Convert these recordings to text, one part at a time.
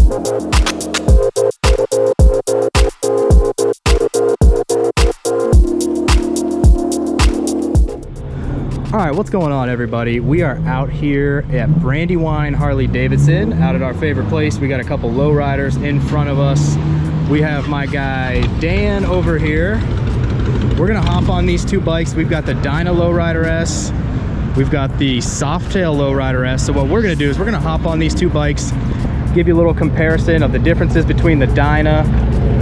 All right, what's going on, everybody? We are out here at Brandywine Harley Davidson, out at our favorite place. We got a couple lowriders in front of us. We have my guy Dan over here. We're gonna hop on these two bikes. We've got the Dyna Lowrider S. We've got the Softail Lowrider S. So what we're gonna do is we're gonna hop on these two bikes, give you a little comparison of the differences between the Dyna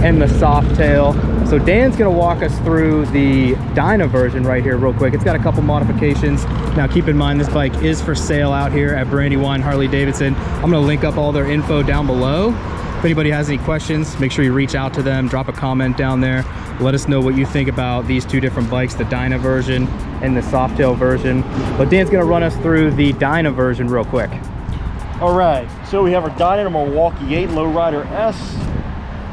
and the Softail. So Dan's gonna walk us through the Dyna version right here real quick. It's got a couple modifications. Now keep in mind, this bike is for sale out here at Brandywine Harley Davidson. I'm gonna link up all their info down below. If anybody has any questions, make sure you reach out to them, drop a comment down there. Let us know what you think about these two different bikes, the Dyna version and the Softail version. But Dan's gonna run us through the Dyna version real quick. All right, so we have our Dyna Milwaukee 8 Lowrider S.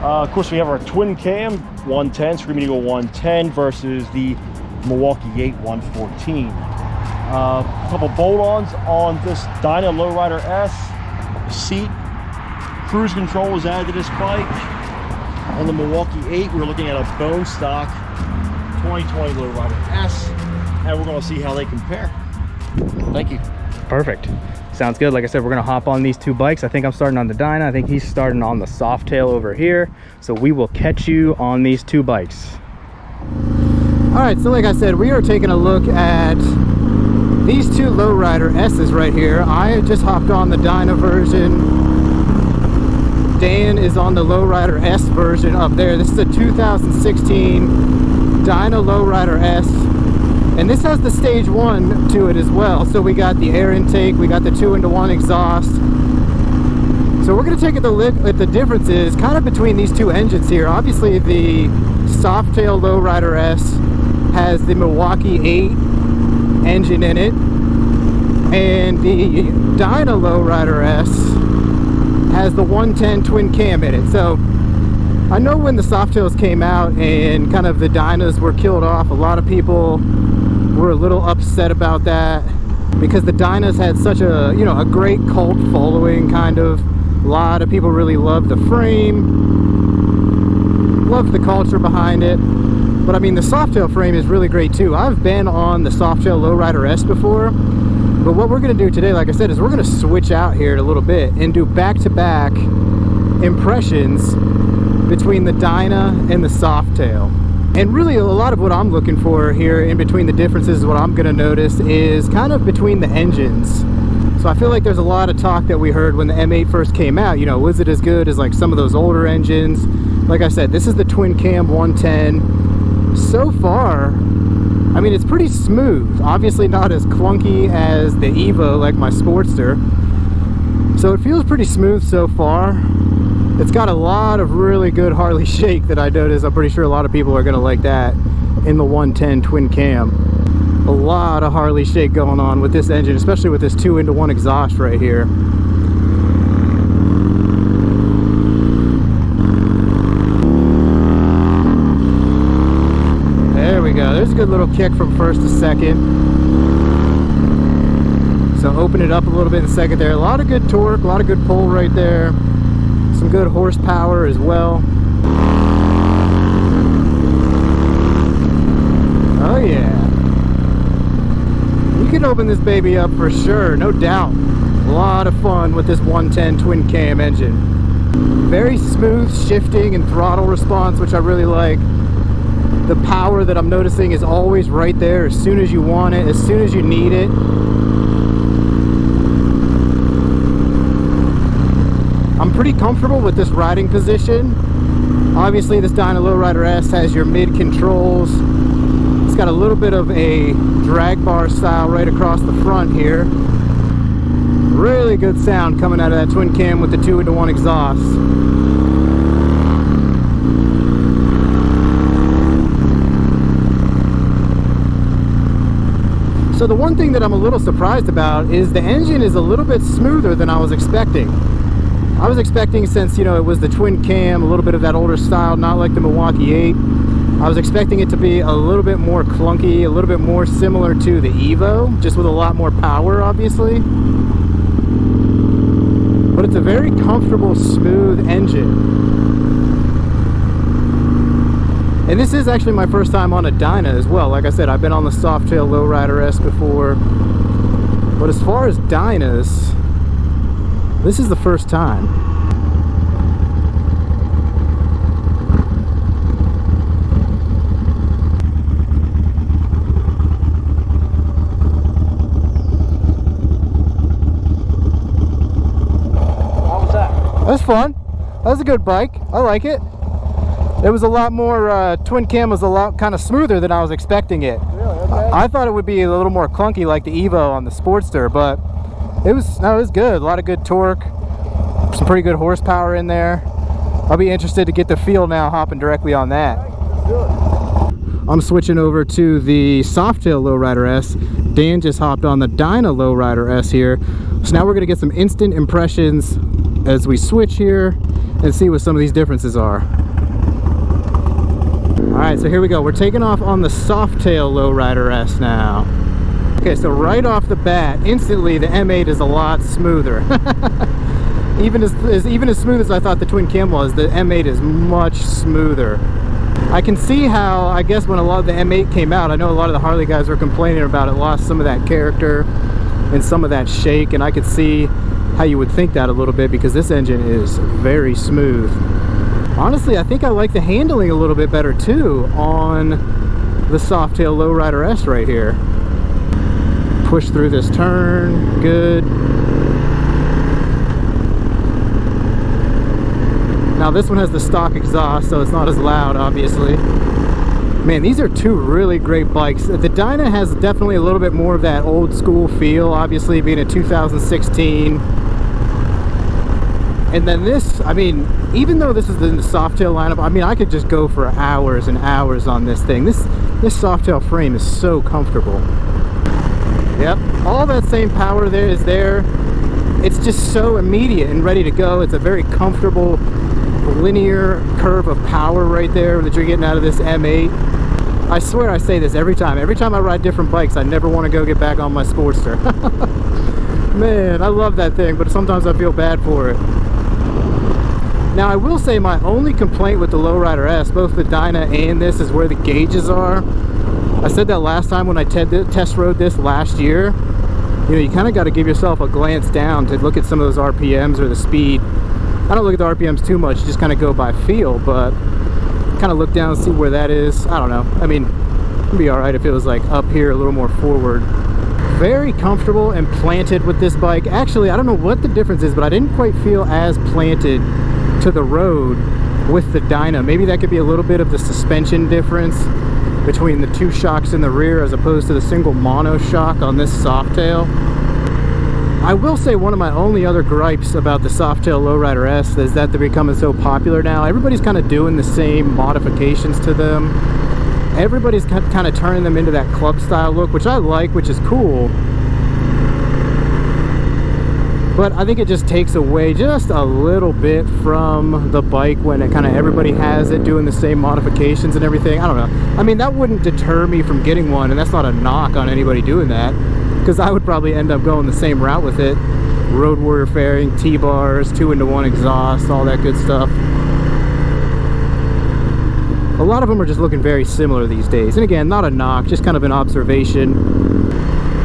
Of course, we have our twin cam 110, Screaming Eagle 110 versus the Milwaukee 8 114. A couple bolt-ons on this Dyna Lowrider S. Seat, cruise control was added to this bike. On the Milwaukee 8, we're looking at a bone stock 2020 Lowrider S, and we're going to see how they compare. Thank you. Perfect. Sounds good. Like I said, we're gonna hop on these two bikes. I think I'm starting on the Dyna. I think he's starting on the Softail over here. So we will catch you on these two bikes. All right, so like I said, we are taking a look at these two Lowrider S's right here. I just hopped on the Dyna version. Dan is on the Lowrider S version up there. This is a 2016 Dyna Lowrider S. And this has the stage 1 to it as well. So we got the air intake, we got the 2-into-1 exhaust. So we're gonna take a look at the differences kind of between these two engines here. Obviously the Softail Lowrider S has the Milwaukee 8 engine in it. And the Dyna Lowrider S has the 110 twin cam in it. So I know when the Softails came out and kind of the Dynas were killed off, a lot of people were a little upset about that because the Dynas had such a, you know, a great cult following, kind of. A lot of people really loved the frame, loved the culture behind it. But I mean, the Softail frame is really great too. I've been on the Softail Lowrider S before, but what we're gonna do today, like I said, is we're gonna switch out here in a little bit and do back-to-back impressions between the Dyna and the Softail. And really a lot of what I'm looking for here in between the differences, what I'm gonna notice is kind of between the engines. So I feel like there's a lot of talk that we heard when the M8 first came out, you know, was it as good as like some of those older engines? Like I said, this is the twin cam 110. So far, I mean, it's pretty smooth. Obviously not as clunky as the Evo, like my Sportster. So it feels pretty smooth so far. It's got a lot of really good Harley shake that I noticed. I'm pretty sure a lot of people are gonna like that in the 110 twin cam. A lot of Harley shake going on with this engine, especially with this 2-into-1 exhaust right here. There we go. There's a good little kick from first to second. So open it up a little bit in second there. A lot of good torque, a lot of good pull right there. Some good horsepower as well. Oh yeah. You can open this baby up for sure, no doubt. A lot of fun with this 110 twin cam engine. Very smooth shifting and throttle response, which I really like. The power that I'm noticing is always right there as soon as you want it, as soon as you need it. I'm pretty comfortable with this riding position. Obviously this Dyna Lowrider S has your mid controls. It's got a little bit of a drag bar style right across the front here. Really good sound coming out of that twin cam with the 2-into-1 exhaust. So the one thing that I'm a little surprised about is the engine is a little bit smoother than I was expecting. I was expecting, since, you know, it was the twin cam, a little bit of that older style, not like the Milwaukee 8. I was expecting it to be a little bit more clunky, a little bit more similar to the Evo, just with a lot more power, obviously. but it's a very comfortable, smooth engine. And this is actually my first time on a Dyna as well. Like I said, I've been on the Softail Lowrider S before, but as far as Dynas, this is the first time. How was that? That's fun. That was a good bike. I like it. It was a lot more, twin cam was a lot kind of smoother than I was expecting it. Really? Okay. I thought it would be a little more clunky like the Evo on the Sportster, but it was good. A lot of good torque, some pretty good horsepower in there. I'll be interested to get the feel now hopping directly on that. Let's do it. I'm switching over to the Softail Lowrider S. Dan just hopped on the Dyna Lowrider S here. So now we're gonna get some instant impressions as we switch here and see what some of these differences are. All right, so here we go. We're taking off on the Softail Lowrider S now. Okay, so right off the bat, instantly the M8 is a lot smoother. even as smooth as I thought the twin cam was, the M8 is much smoother. I can see how, I guess when a lot of the M8 came out, I know a lot of the Harley guys were complaining about it lost some of that character and some of that shake, and I could see how you would think that a little bit because this engine is very smooth. Honestly, I think I like the handling a little bit better too on the Softail Lowrider S right here. Push through this turn, good. Now this one has the stock exhaust, so it's not as loud, obviously. Man, these are two really great bikes. The Dyna has definitely a little bit more of that old school feel, obviously being a 2016. And then this, I mean, even though this is in the Softail lineup, I mean, I could just go for hours and hours on this thing. This Softail frame is so comfortable. Yep, all that same power there is there. It's just so immediate and ready to go. It's a very comfortable linear curve of power right there that you're getting out of this M8. I swear I say this every time. Every time I ride different bikes, I never want to go get back on my Sportster. Man, I love that thing, but sometimes I feel bad for it. Now I will say my only complaint with the Lowrider S, both the Dyna and this, is where the gauges are. I said that last time when I test rode this last year. You know, you kind of got to give yourself a glance down to look at some of those RPMs or the speed. I don't look at the RPMs too much, just kind of go by feel, but kind of look down and see where that is. I don't know. I mean, it'd be all right if it was like up here a little more forward. Very comfortable and planted with this bike. Actually, I don't know what the difference is, but I didn't quite feel as planted to the road with the Dyna. Maybe that could be a little bit of the suspension difference between the two shocks in the rear as opposed to the single mono shock on this Softail. I will say one of my only other gripes about the Softail Lowrider S is that they're becoming so popular now. Everybody's kind of doing the same modifications to them. Everybody's kind of turning them into that club style look, which I like, which is cool. But I think it just takes away just a little bit from the bike when it kind of everybody has it doing the same modifications and everything. I don't know. I mean, that wouldn't deter me from getting one, and that's not a knock on anybody doing that, because I would probably end up going the same route with it. Road Warrior fairing, T-bars, 2-in-1 exhaust, all that good stuff. A lot of them are just looking very similar these days. And again, not a knock, just kind of an observation.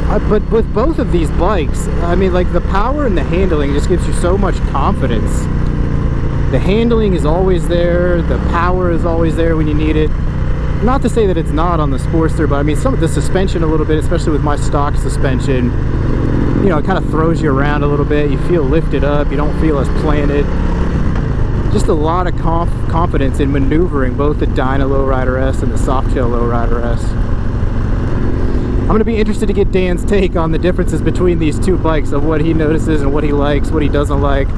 But with both of these bikes, I mean, like, the power and the handling just gives you so much confidence. The handling is always there, the power is always there when you need it. Not to say that it's not on the Sportster, but I mean, some of the suspension a little bit, especially with my stock suspension, you know, it kind of throws you around a little bit. You feel lifted up, you don't feel as planted. Just a lot of confidence in maneuvering both the Dyna Lowrider S and the Softail Lowrider S. I'm going to be interested to get Dan's take on the differences between these two bikes, of what he notices and what he likes, what he doesn't like.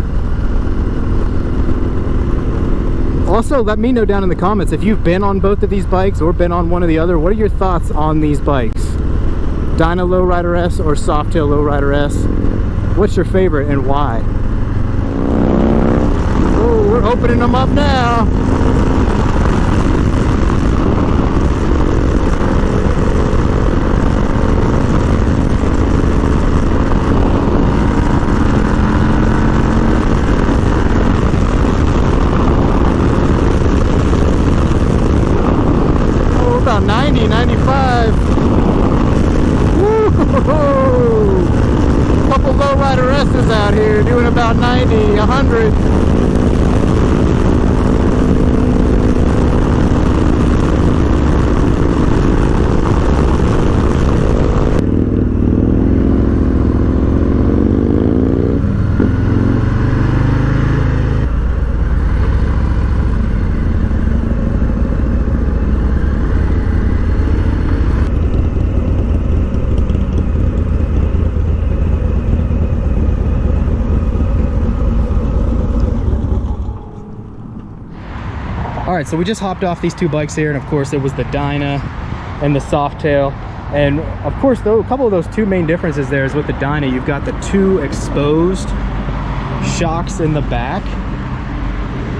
Also, let me know down in the comments if you've been on both of these bikes or been on one or the other. What are your thoughts on these bikes? Dyna Lowrider S or Softail Lowrider S? What's your favorite and why? Oh, we're opening them up now. All right, so we just hopped off these two bikes here, and of course it was the Dyna and the Softail. And of course, though, a couple of those two main differences there is with the Dyna, you've got the two exposed shocks in the back,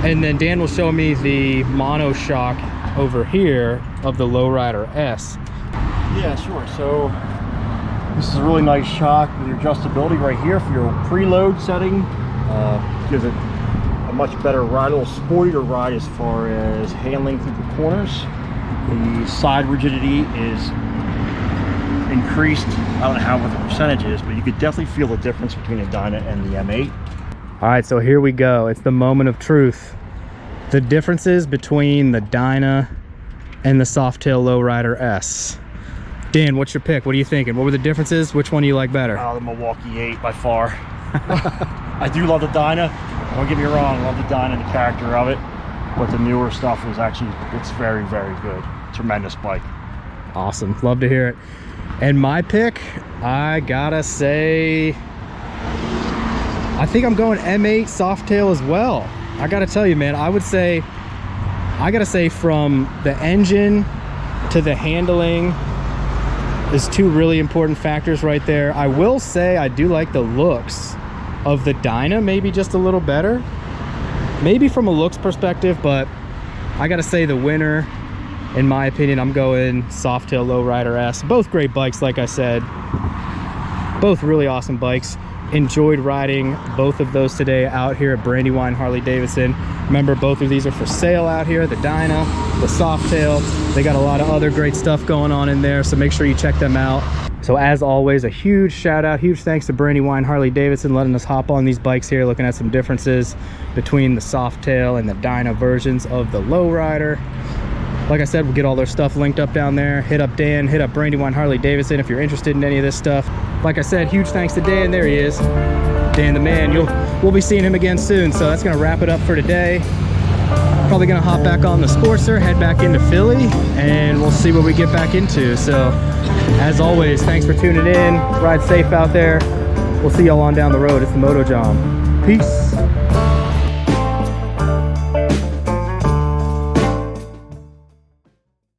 and then Dan will show me the mono shock over here of the Lowrider S. Yeah, sure. So this is a really nice shock with your adjustability right here for your preload setting. Gives it a much better ride, a little sportier ride as far as handling through the corners. The side rigidity is increased. I don't know how what the percentage is, but you could definitely feel the difference between the Dyna and the M8. All right, so here we go. It's the moment of truth. The differences between the Dyna and the Softail Lowrider S. Dan, what's your pick? What are you thinking? What were the differences? Which one do you like better? Oh, the Milwaukee 8 by far. I do love the Dyna. Don't get me wrong, I love the Dyna and the character of it. But the newer stuff is actually, it's very, very good. Tremendous bike. Awesome, love to hear it. And my pick, I gotta say, I think I'm going M8 Softail as well. I gotta tell you, man, I gotta say from the engine to the handling is two really important factors right there. I will say I do like the looks of the Dyna, maybe just a little better. Maybe from a looks perspective, but I gotta say the winner, in my opinion, I'm going Softail Lowrider S. Both great bikes, like I said. Both really awesome bikes. Enjoyed riding both of those today out here at Brandywine Harley Davidson. Remember, both of these are for sale out here, the Dyna, the Softail. They got a lot of other great stuff going on in there, so make sure you check them out. So as always, a huge shout out, huge thanks to Brandywine Harley Davidson letting us hop on these bikes here, looking at some differences between the Softail and the Dyna versions of the Lowrider. Like I said, we'll get all their stuff linked up down there. Hit up Dan, hit up Brandywine Harley Davidson if you're interested in any of this stuff. Like I said, huge thanks to Dan. There he is, Dan the man. We'll be seeing him again soon. So that's gonna wrap it up for today. Probably gonna hop back on the Sportster, head back into Philly, and we'll see what we get back into. So as always, thanks for tuning in. Ride safe out there. We'll see y'all on down the road. It's the Moto Jom. Peace.